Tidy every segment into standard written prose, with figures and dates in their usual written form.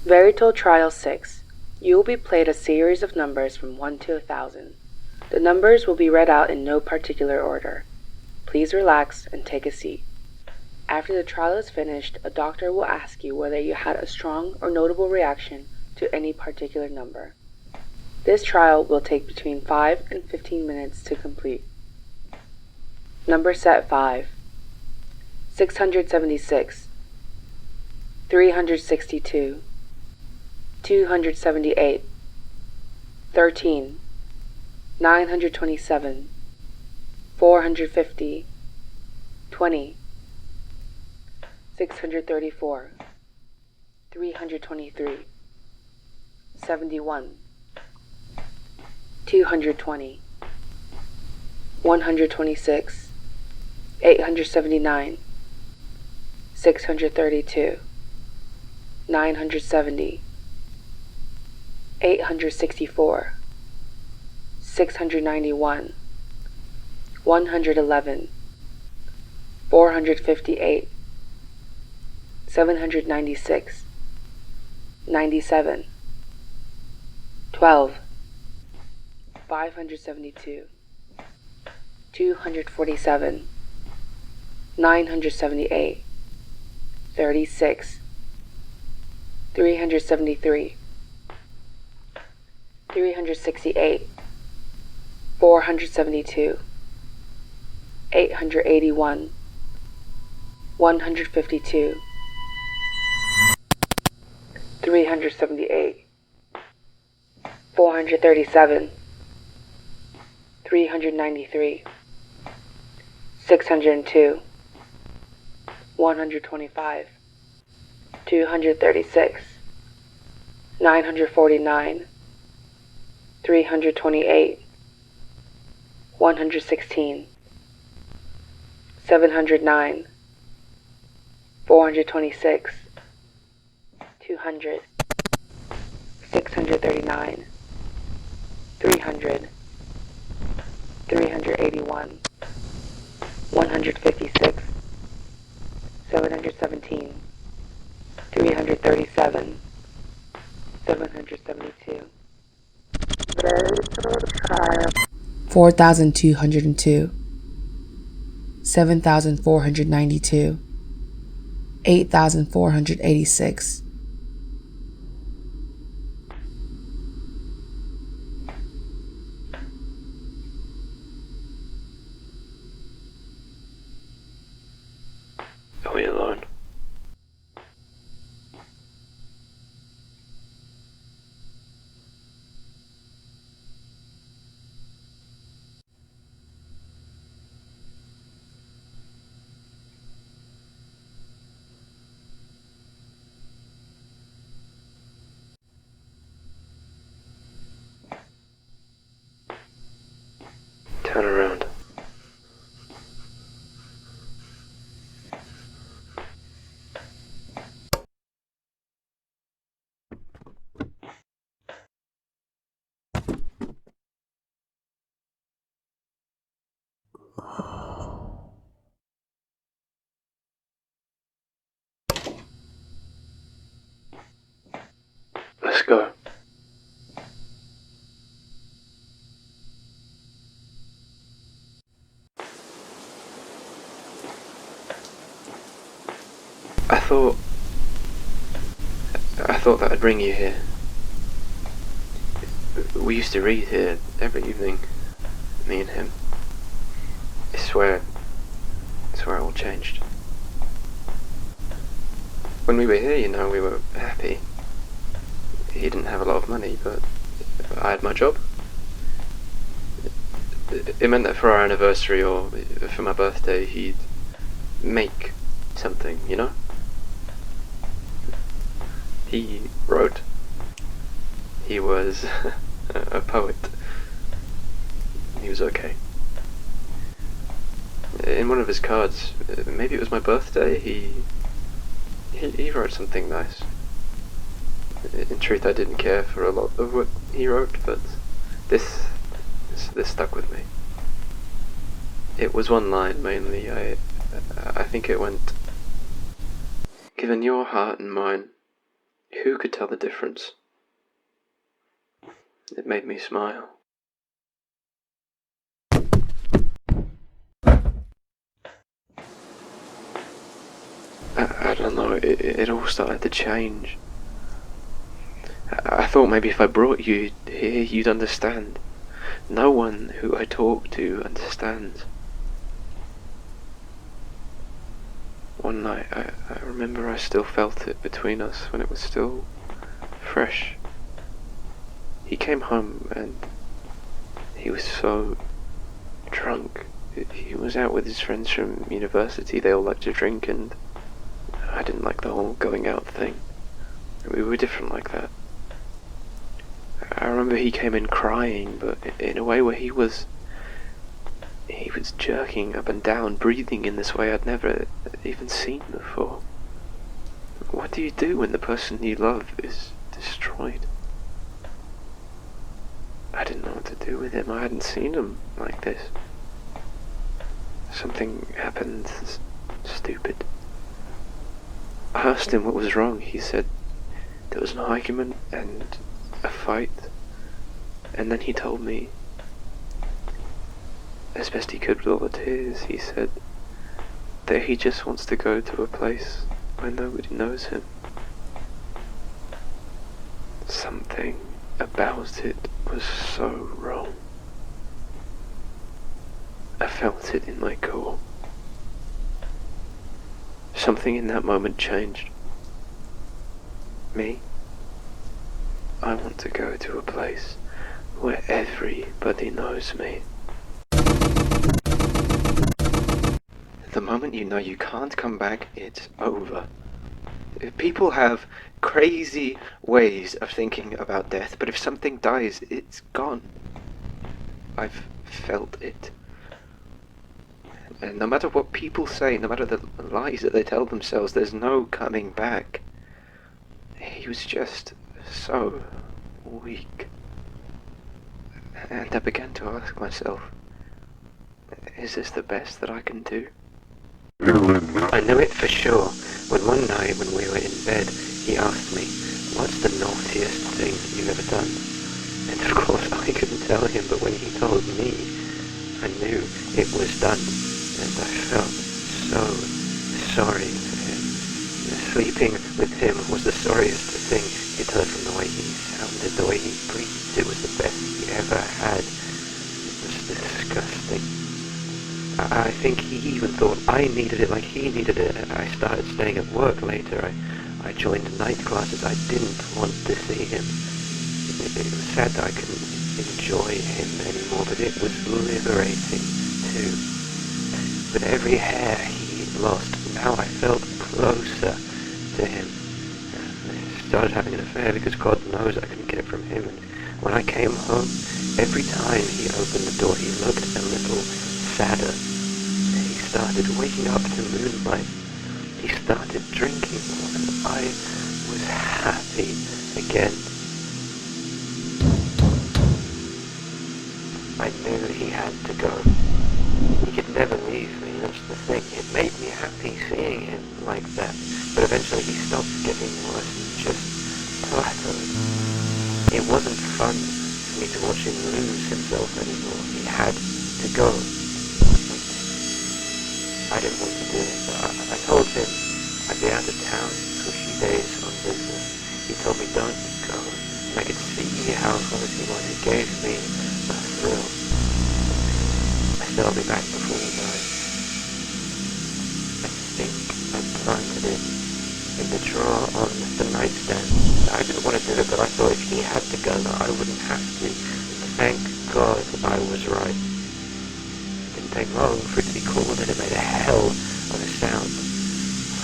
Veritol Trial 6. You will be played a series of numbers from 1 to 1,000. The numbers will be read out in no particular order. Please relax and take a seat. After the trial is finished, a doctor will ask you whether you had a strong or notable reaction to any particular number. This trial will take between 5 and 15 minutes to complete. Number set 5. 676, 362, 278, 13, 927, 450, 20, 634, 323, 71, 220, 126, 879, 632, 970, 864, 691, 111, 458, 796, 97, 12, 572, 247, 978, 36, 373, 368, 472, 881, 152, 378, 437, 393, 602, 125, 236, 949, 328, 116, 709, 426, 200, 639, 300, 381, 156, 717, 337, 772, 4,202, 7,492, 8,486. Are we alone? Turn around. Let's go. I thought that I'd bring you here. We used to read here every evening, me and him. I swear it all changed. When we were here, we were happy. He didn't have a lot of money, but I had my job. It meant that for our anniversary or for my birthday, he'd make something, He wrote. He was a poet. He was okay. In one of his cards, maybe it was my birthday, he wrote something nice. In truth, I didn't care for a lot of what he wrote, but this stuck with me. It was one line mainly. I think it went, "Given your heart and mine, Who could tell the difference? It made me smile. I don't know, it all started to change. I thought maybe if I brought you here, you'd understand. No one who I talk to understands. One night, I remember I still felt it between us when it was still fresh. He came home and he was so drunk. He was out with his friends from university. They all liked to drink, and I didn't like the whole going out thing. We were different like that. I remember he came in crying, but in a way where he was jerking up and down, breathing in this way I'd never even seen before. What do you do when the person you love is destroyed? I didn't know what to do with him. I hadn't seen him like this. Something happened stupid. I asked him what was wrong. He said there was an argument and a fight, and then he told me, as best he could with all the tears, he said that he just wants to go to a place where nobody knows him. Something about it was so wrong. I felt it in my core. Something in that moment changed. Me? I want to go to a place where everybody knows me. The moment you know you can't come back, it's over. People have crazy ways of thinking about death, but if something dies, it's gone. I've felt it. And no matter what people say, no matter the lies that they tell themselves, there's no coming back. He was just so weak. And I began to ask myself, is this the best that I can do? I knew it for sure when one night when we were in bed, he asked me, what's the naughtiest thing you've ever done? And of course I couldn't tell him, but when he told me, I knew it was done, and I felt so sorry for him. Sleeping with him was the sorriest thing. You could tell it from the way he sounded, the way he breathed. It was the best he ever had. It was disgusting. I think he even thought I needed it like he needed it. I started staying at work later. I joined night classes. I didn't want to see him. It was sad that I couldn't enjoy him anymore, but it was liberating too. With every hair he lost, now I felt closer to him. I started having an affair because God knows I couldn't get it from him. And when I came home, every time he opened the door, he looked a little sadder. He started waking up to moonlight. He started drinking more, and I was happy again. I knew he had to go. He could never leave me, that's the thing. It made me happy seeing him like that. But eventually he stopped getting worse and just plateaued. It wasn't fun for me to watch him lose himself anymore. He had to go. I didn't want to do it, but I told him I'd be out of town for a few days on business. He told me don't go, and I could see how close he was. It gave me a thrill. I said I'll be back before he died. I think I planted it in the drawer on the nightstand. I didn't want to do it, but I thought if he had to go, I wouldn't have to. Thank God I was right. It didn't take long for it to be cold, and it made a hell of a sound.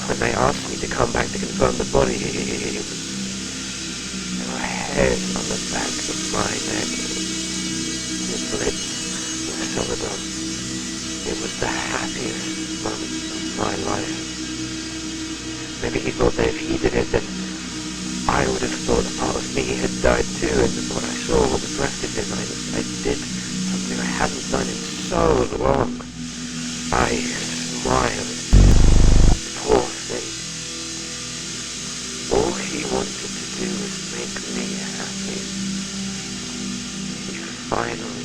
When they asked me to come back to confirm the body, there were hairs on the back of my neck. His lips were solid on. It was the happiest moment of my life. Maybe he thought that if he did it, then I would have thought a part of me had died too, and when I saw what was left of him, I did something I hadn't done in so long. I smiled. Poor thing. All he wanted wanted to do was make me happy. You finally